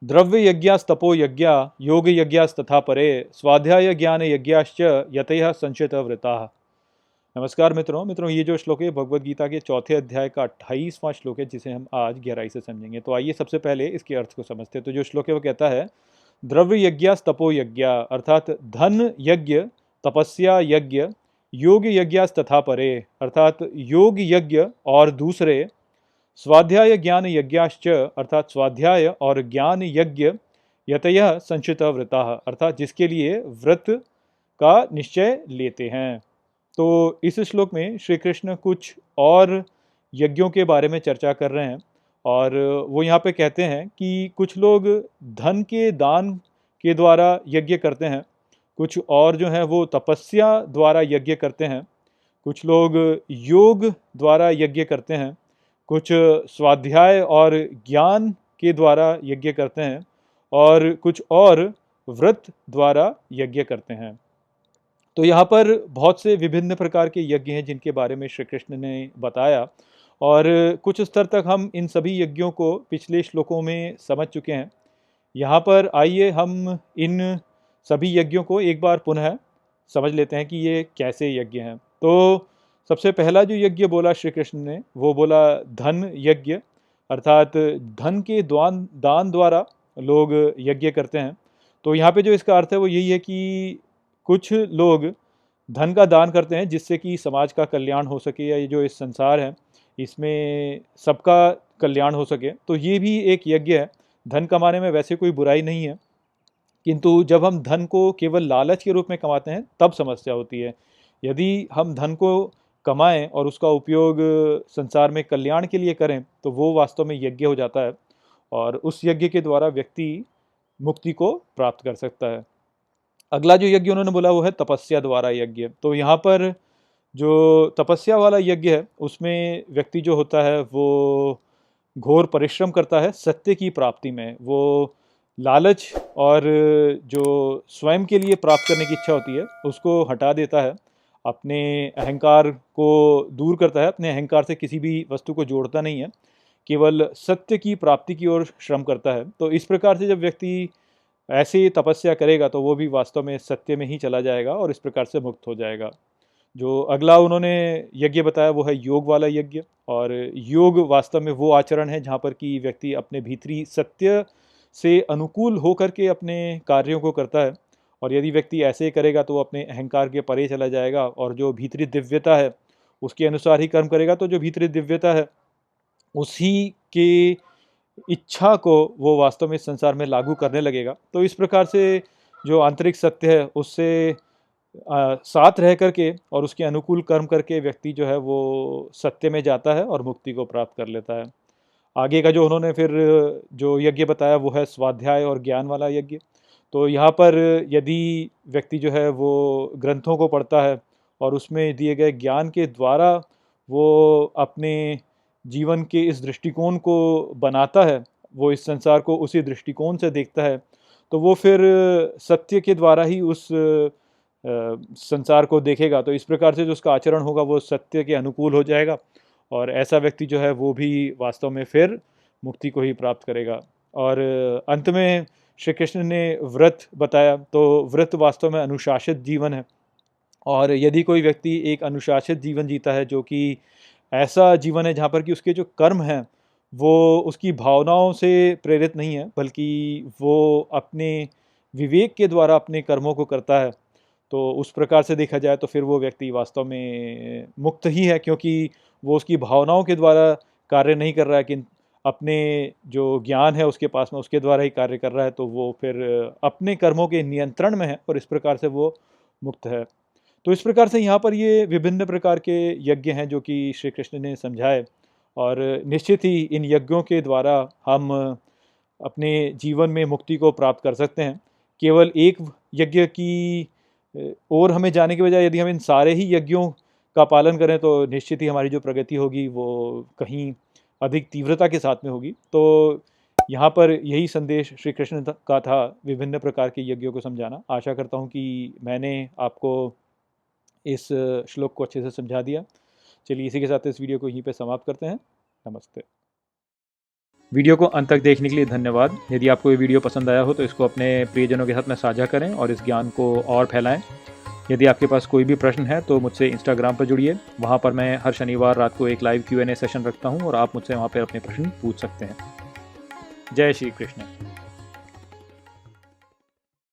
द्रव्य यज्ञास्तपो यज्ञा योग यज्ञास्तथा परे स्वाध्याय ज्ञान यज्ञाश्च यतयः संचित वृता। नमस्कार मित्रों, ये जो श्लोक है भगवद गीता के चौथे अध्याय का 28वां श्लोक है, जिसे हम आज गहराई से समझेंगे। तो आइए सबसे पहले इसके अर्थ को समझते हैं। तो जो श्लोक है वो कहता है, द्रव्य यज्ञास्तपो यज्ञ, अर्थात धन यज्ञ, तपस्या यज्ञ, योग यज्ञास्तथा परे, अर्थात योग यज्ञ और दूसरे, स्वाध्याय ज्ञान यज्ञाश्च, अर्थात स्वाध्याय और ज्ञान यज्ञ, यतयः संचित व्रता, अर्थात जिसके लिए व्रत का निश्चय लेते हैं। तो इस श्लोक में श्री कृष्ण कुछ और यज्ञों के बारे में चर्चा कर रहे हैं, और वो यहाँ पे कहते हैं कि कुछ लोग धन के दान के द्वारा यज्ञ करते हैं, कुछ और जो है वो तपस्या द्वारा यज्ञ करते हैं, कुछ लोग योग द्वारा यज्ञ करते हैं, कुछ स्वाध्याय और ज्ञान के द्वारा यज्ञ करते हैं, और कुछ और व्रत द्वारा यज्ञ करते हैं। तो यहाँ पर बहुत से विभिन्न प्रकार के यज्ञ हैं जिनके बारे में श्री कृष्ण ने बताया, और कुछ स्तर तक हम इन सभी यज्ञों को पिछले श्लोकों में समझ चुके हैं। यहाँ पर आइए हम इन सभी यज्ञों को एक बार पुनः समझ लेते हैं कि ये कैसे यज्ञ हैं। तो सबसे पहला जो यज्ञ बोला श्री कृष्ण ने, वो बोला धन यज्ञ, अर्थात धन के दान द्वारा लोग यज्ञ करते हैं। तो यहाँ पे जो इसका अर्थ है वो यही है कि कुछ लोग धन का दान करते हैं जिससे कि समाज का कल्याण हो सके, या ये जो इस संसार है इसमें सबका कल्याण हो सके। तो ये भी एक यज्ञ है। धन कमाने में वैसे कोई बुराई नहीं है, किंतु जब हम धन को केवल लालच के रूप में कमाते हैं तब समस्या होती है। यदि हम धन को कमाएं और उसका उपयोग संसार में कल्याण के लिए करें तो वो वास्तव में यज्ञ हो जाता है, और उस यज्ञ के द्वारा व्यक्ति मुक्ति को प्राप्त कर सकता है। अगला जो यज्ञ उन्होंने बोला वो है तपस्या द्वारा यज्ञ। तो यहाँ पर जो तपस्या वाला यज्ञ है उसमें व्यक्ति जो होता है वो घोर परिश्रम करता है सत्य की प्राप्ति में। वो लालच और जो स्वयं के लिए प्राप्त करने की इच्छा होती है उसको हटा देता है, अपने अहंकार को दूर करता है, अपने अहंकार से किसी भी वस्तु को जोड़ता नहीं है, केवल सत्य की प्राप्ति की ओर श्रम करता है। तो इस प्रकार से जब व्यक्ति ऐसी तपस्या करेगा तो वो भी वास्तव में सत्य में ही चला जाएगा और इस प्रकार से मुक्त हो जाएगा। जो अगला उन्होंने यज्ञ बताया वो है योग वाला यज्ञ। और योग वास्तव में वो आचरण है जहाँ पर कि व्यक्ति अपने भीतरी सत्य से अनुकूल होकर के अपने कार्यों को करता है, और यदि व्यक्ति ऐसे ही करेगा तो वो अपने अहंकार के परे चला जाएगा और जो भीतरी दिव्यता है उसके अनुसार ही कर्म करेगा। तो जो भीतरी दिव्यता है उसी के इच्छा को वो वास्तव में इस संसार में लागू करने लगेगा। तो इस प्रकार से जो आंतरिक सत्य है उससे साथ रह करके और उसके अनुकूल कर्म करके व्यक्ति जो है वो सत्य में जाता है और मुक्ति को प्राप्त कर लेता है। आगे का जो उन्होंने फिर जो यज्ञ बताया वो है स्वाध्याय और ज्ञान वाला यज्ञ। तो यहाँ पर यदि व्यक्ति जो है वो ग्रंथों को पढ़ता है और उसमें दिए गए ज्ञान के द्वारा वो अपने जीवन के इस दृष्टिकोण को बनाता है, वो इस संसार को उसी दृष्टिकोण से देखता है, तो वो फिर सत्य के द्वारा ही उस संसार को देखेगा। तो इस प्रकार से जो उसका आचरण होगा वो सत्य के अनुकूल हो जाएगा, और ऐसा व्यक्ति जो है वो भी वास्तव में फिर मुक्ति को ही प्राप्त करेगा। और अंत में श्री कृष्ण ने व्रत बताया। तो व्रत वास्तव में अनुशासित जीवन है, और यदि कोई व्यक्ति एक अनुशासित जीवन जीता है, जो कि ऐसा जीवन है जहाँ पर कि उसके जो कर्म हैं वो उसकी भावनाओं से प्रेरित नहीं है, बल्कि वो अपने विवेक के द्वारा अपने कर्मों को करता है, तो उस प्रकार से देखा जाए तो फिर वो व्यक्ति वास्तव में मुक्त ही है, क्योंकि वो उसकी भावनाओं के द्वारा कार्य नहीं कर रहा है, कि अपने जो ज्ञान है उसके पास में उसके द्वारा ही कार्य कर रहा है। तो वो फिर अपने कर्मों के नियंत्रण में है और इस प्रकार से वो मुक्त है। तो इस प्रकार से यहाँ पर ये विभिन्न प्रकार के यज्ञ हैं जो कि श्री कृष्ण ने समझाए, और निश्चित ही इन यज्ञों के द्वारा हम अपने जीवन में मुक्ति को प्राप्त कर सकते हैं। केवल एक यज्ञ की ओर हमें जाने के बजाय यदि हम इन सारे ही यज्ञों का पालन करें तो निश्चित ही हमारी जो प्रगति होगी वो कहीं अधिक तीव्रता के साथ में होगी। तो यहाँ पर यही संदेश श्री कृष्ण का था, विभिन्न प्रकार के यज्ञों को समझाना। आशा करता हूँ कि मैंने आपको इस श्लोक को अच्छे से समझा दिया। चलिए इसी के साथ इस वीडियो को यहीं पे समाप्त करते हैं। नमस्ते। वीडियो को अंत तक देखने के लिए धन्यवाद। यदि आपको ये वीडियो पसंद आया हो तो इसको अपने प्रियजनों के साथ में साझा करें और इस ज्ञान को और फैलाएं। यदि आपके पास कोई भी प्रश्न है तो मुझसे इंस्टाग्राम पर जुड़िए। वहाँ पर मैं हर शनिवार रात को एक लाइव Q&A सेशन रखता हूँ और आप मुझसे वहाँ पर अपने प्रश्न पूछ सकते हैं। जय श्री कृष्ण।